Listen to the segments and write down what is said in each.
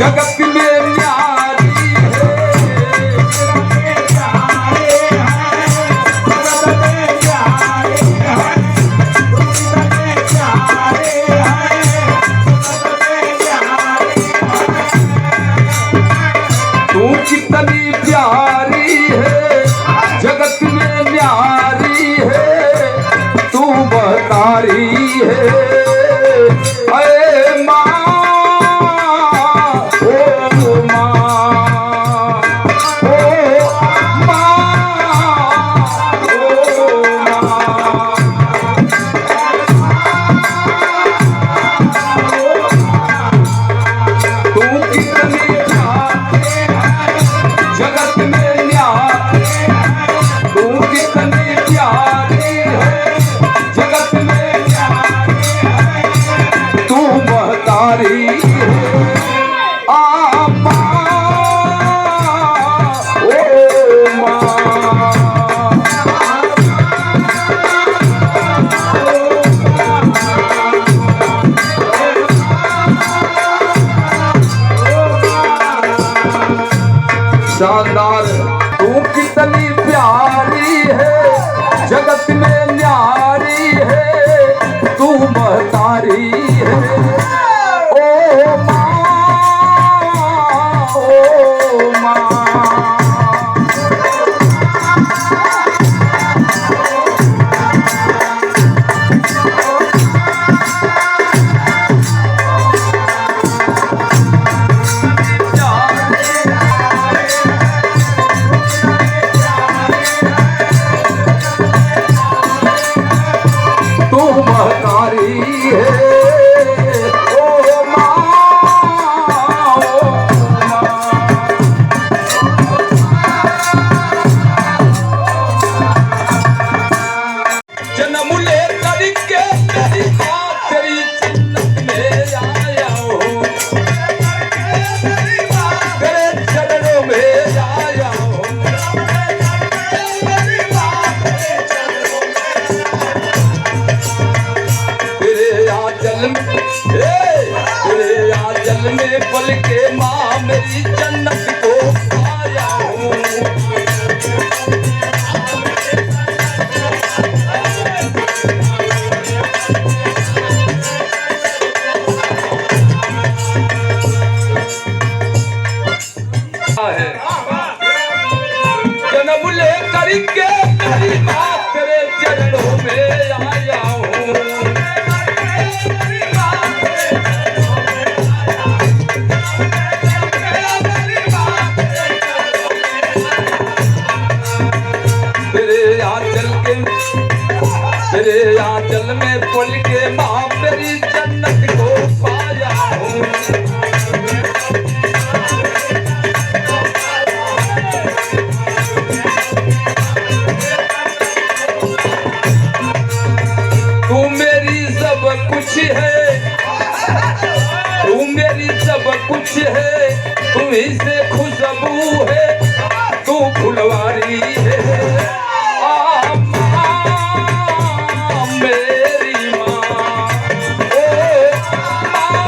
जगत में न्यारी है, तू कितनी प्यारी है, जगत में न्यारी है, तू महतारी है। अरे माँ, ओ माँ, ओ माँ, ओ माँ। तू कितनी प्यारी है, जगत में न्यारी है, तू कितनी प्यारी है, जगत में न्यारी है, तू महतारी है। आ माँ, ओ माँ। शानदार, तू कितनी प्यारी है, जगत में न्यारी है, तू महतारी है। ओ माँ, ओ माँ। तू महतारी है, ओ माँ, ओ माँ। जन्म ले करके तेरी माँ तेरी जन्नत में आया हूँ, तेरे चरणों में आया हूँ। तेरे आंचल में, तेरे आंचल में पल के माँ मेरी जन्नत को पाया हूँ। जन्म ले करके तेरी माँ तेरे चरणों में आया हूँ। तेरे आंचल में पल के माँ मेरी जन्नत को पाया हूँ। तू मेरी सब कुछ है, तू मेरी सब कुछ है, तू ही से खुशबू है, तू फुलवारी है। आ माँ, मेरी माँ, ओ माँ।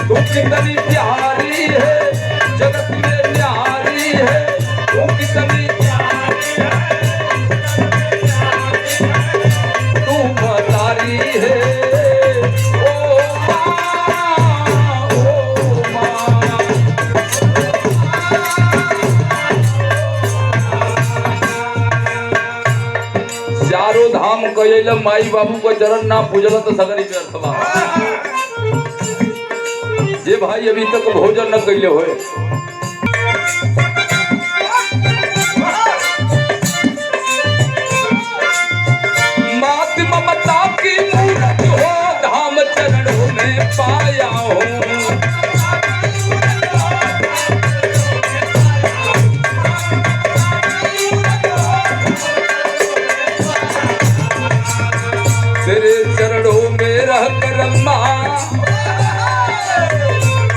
तू कितनी प्यारी है, जगत में न्यारी है, तू कितनी प्यारी है, तू महतारी है। ओ माँ, ओ माँ। चारों धाम कइल माई बाबू को चरण ना पूजल तो सगरी व्यर्थ बा। जे भाई अभी तक भोजन न कैले होए, मात ममता की मूरत हो, धाम चरणों में पाया हूँ। तेरे चरणों में रह कर माँ,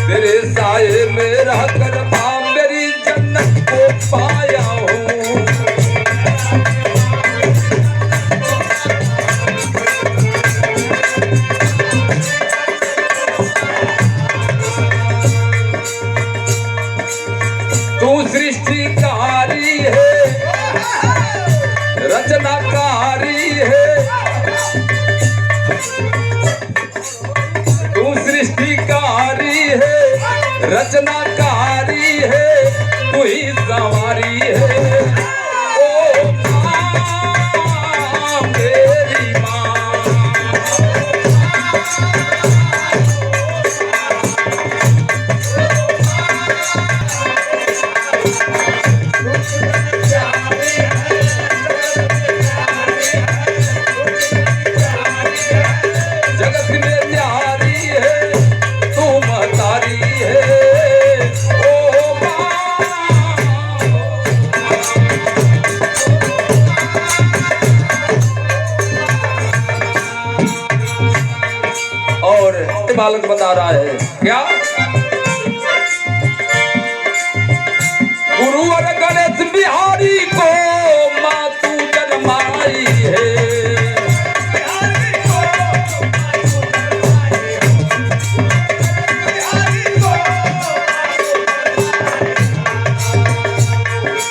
तेरे साये में रह कर माँ मेरी जन्नत को पाया हूँ। रचनाकारी है, तू ही संवारी है। ओ माँ मेरी माँ, जगत में न्यारी है, तू महतारी है। ओ माँ, और बालक बता रहा है क्या, गुरुवर गणेश बिहारी को माँ तू जन्माई है।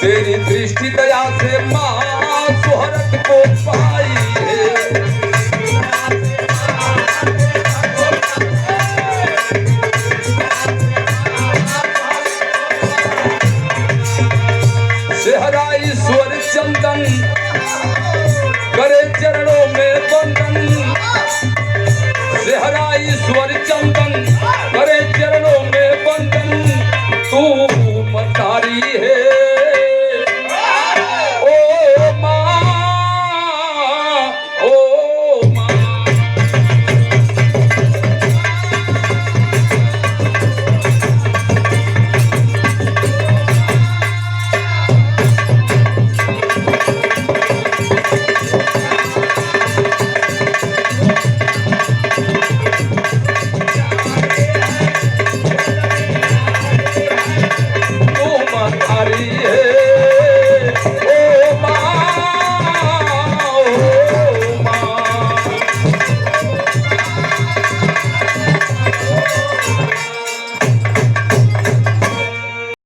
तेरी दृष्टि दया से माँ सुहरत को पा